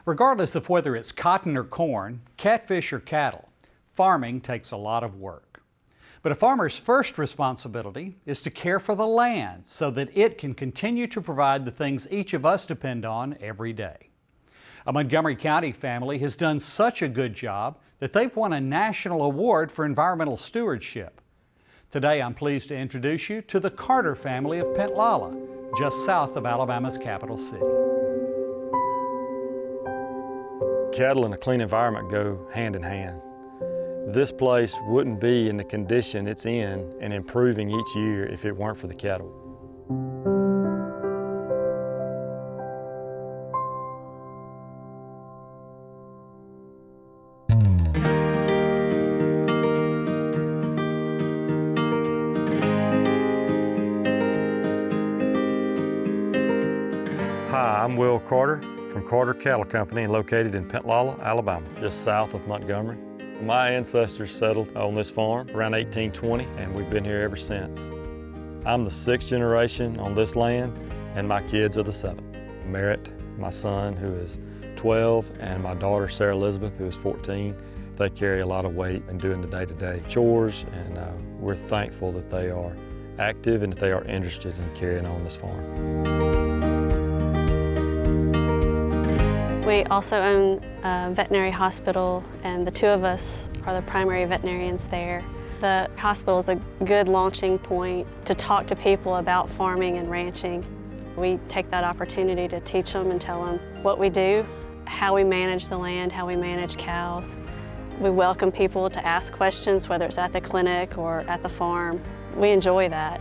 Regardless of whether it's cotton or corn, catfish or cattle, farming takes a lot of work. But a farmer's first responsibility is to care for the land so that it can continue to provide the things each of us depend on every day. A Montgomery County family has done such a good job that they've won a national award for environmental stewardship. Today I'm pleased to introduce you to the Carter family of Pintlala, just south of Alabama's capital city. Cattle and a clean environment go hand in hand. This place wouldn't be in the condition it's in and improving each year if it weren't for the cattle. Hi, I'm Will Carter from Carter Cattle Company, located in Pintlala, Alabama, just south of Montgomery. My ancestors settled on this farm around 1820, and we've been here ever since. I'm the 6th generation on this land, and my kids are the 7th. Merritt, my son, who is 12, and my daughter, Sarah Elizabeth, who is 14. They carry a lot of weight in doing the day-to-day chores, and we're thankful that they are active and that they are interested in carrying on this farm. We also own a veterinary hospital, and the two of us are the primary veterinarians there. The hospital is a good launching point to talk to people about farming and ranching. We take that opportunity to teach them and tell them what we do, how we manage the land, how we manage cows. We welcome people to ask questions, whether it's at the clinic or at the farm. We enjoy that.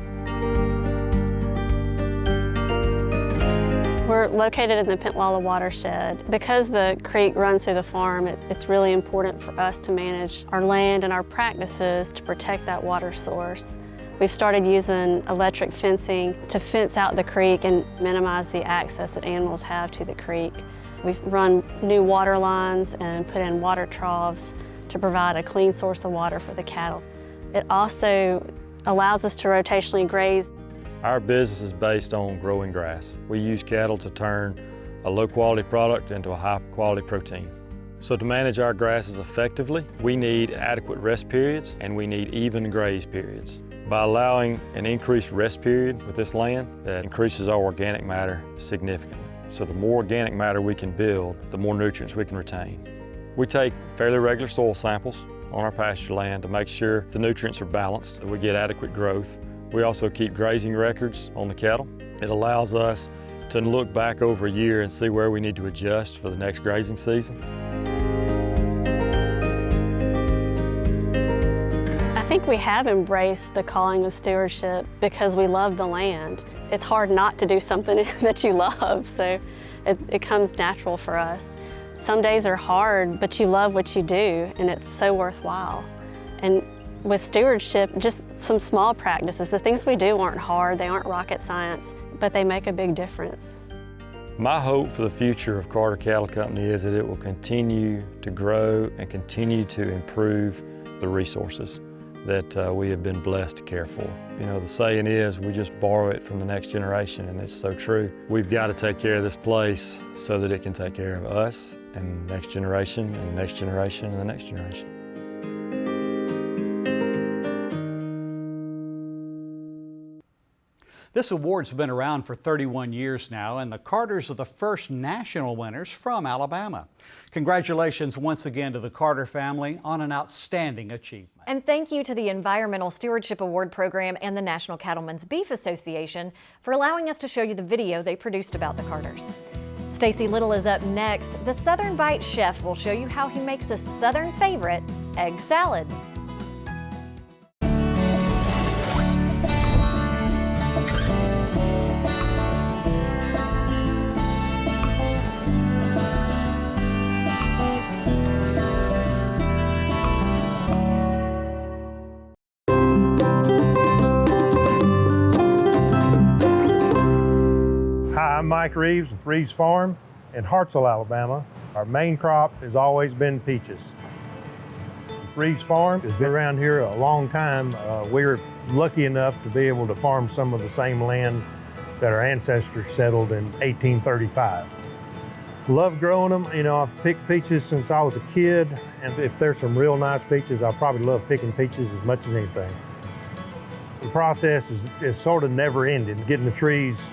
We're located in the Pintlala watershed. Because the creek runs through the farm, it's really important for us to manage our land and our practices to protect that water source. We've started using electric fencing to fence out the creek and minimize the access that animals have to the creek. We've run new water lines and put in water troughs to provide a clean source of water for the cattle. It also allows us to rotationally graze. Our business is based on growing grass. We use cattle to turn a low-quality product into a high-quality protein. So to manage our grasses effectively, we need adequate rest periods and we need even graze periods. By allowing an increased rest period with this land, that increases our organic matter significantly. So the more organic matter we can build, the more nutrients we can retain. We take fairly regular soil samples on our pasture land to make sure the nutrients are balanced, that we get adequate growth. We also keep grazing records on the cattle. It allows us to look back over a year and see where we need to adjust for the next grazing season. I think we have embraced the calling of stewardship because we love the land. It's hard not to do something that you love, so it comes natural for us. Some days are hard, but you love what you do, and it's so worthwhile. And with stewardship, just some small practices. The things we do aren't hard, they aren't rocket science, but they make a big difference. My hope for the future of Carter Cattle Company is that it will continue to grow and continue to improve the resources that we have been blessed to care for. You know, the saying is, we just borrow it from the next generation, and it's so true. We've got to take care of this place so that it can take care of us and the next generation and the next generation and the next generation. This award's been around for 31 years now, and the Carters are the first national winners from Alabama. Congratulations once again to the Carter family on an outstanding achievement. And thank you to the Environmental Stewardship Award Program and the National Cattlemen's Beef Association for allowing us to show you the video they produced about the Carters. Stacy Little is up next. The Southern Bite chef will show you how he makes a Southern favorite, egg salad. I'm Mike Reeves with Reeves Farm in Hartselle, Alabama. Our main crop has always been peaches. Reeves Farm has been around here a long time. We're lucky enough to be able to farm some of the same land that our ancestors settled in 1835. Love growing them. You know, I've picked peaches since I was a kid, and if there's some real nice peaches, I probably love picking peaches as much as anything. The process is sort of never ending. Getting the trees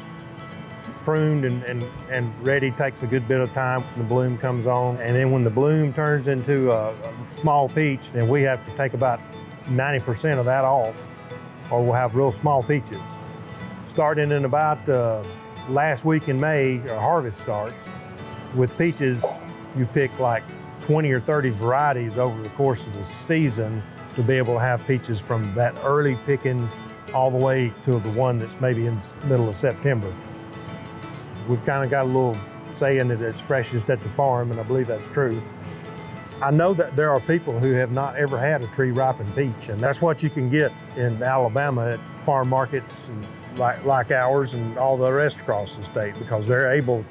pruned and ready takes a good bit of time when the bloom comes on. And then when the bloom turns into a small peach, then we have to take about 90% of that off, or we'll have real small peaches. Starting in about last week in May, our harvest starts. With peaches, you pick like 20 or 30 varieties over the course of the season to be able to have peaches from that early picking all the way to the one that's maybe in the middle of September. We've kind of got a little saying that it's freshest at the farm, and I believe that's true. I know that there are people who have not ever had a tree-ripened peach, and that's what you can get in Alabama at farm markets and like ours and all the rest across the state, because they're able,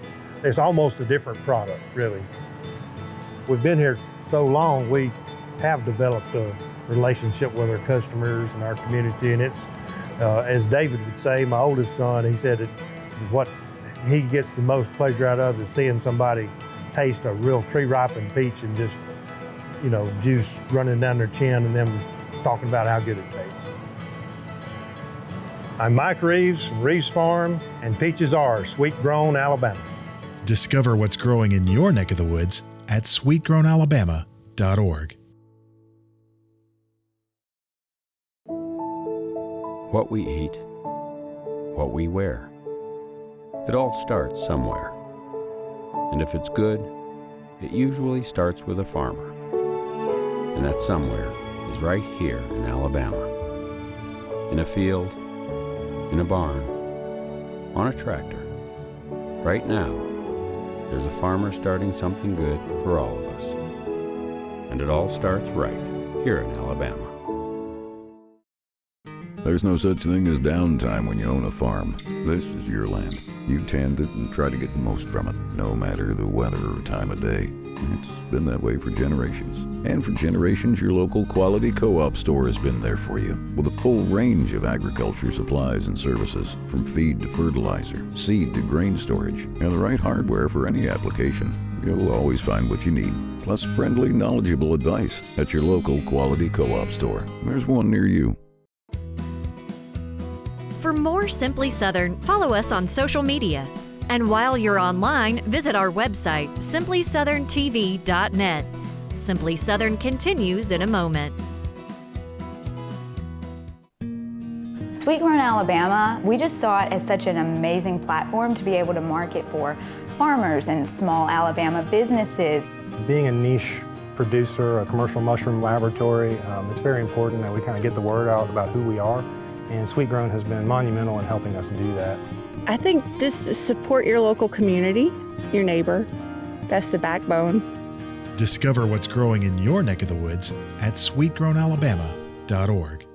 it's almost a different product, really. We've been here so long, we have developed a relationship with our customers and our community, and it's, as David would say, my oldest son, he said what he gets the most pleasure out of is seeing somebody taste a real tree-ripened peach and just, you know, juice running down their chin and them talking about how good it tastes. I'm Mike Reeves from Reeves Farm, and peaches are sweet-grown Alabama. Discover what's growing in your neck of the woods at sweetgrownalabama.org. What we eat, what we wear. It all starts somewhere. And if it's good, it usually starts with a farmer. And that somewhere is right here in Alabama. In a field, in a barn, on a tractor. Right now, there's a farmer starting something good for all of us. And it all starts right here in Alabama. There's no such thing as downtime when you own a farm. This is your land. You tend it and try to get the most from it, no matter the weather or time of day. It's been that way for generations. And for generations, your local quality co-op store has been there for you, with a full range of agriculture supplies and services, from feed to fertilizer, seed to grain storage, and the right hardware for any application. You'll always find what you need, plus friendly, knowledgeable advice at your local quality co-op store. There's one near you. For more Simply Southern, follow us on social media. And while you're online, visit our website, simplysouthern.tv.net. Simply Southern continues in a moment. Sweet Grown Alabama, we just saw it as such an amazing platform to be able to market for farmers and small Alabama businesses. Being a niche producer, a commercial mushroom laboratory, it's very important that we kind of get the word out about who we are. And Sweet Grown has been monumental in helping us do that. I think just support your local community, your neighbor. That's the backbone. Discover what's growing in your neck of the woods at sweetgrownalabama.org.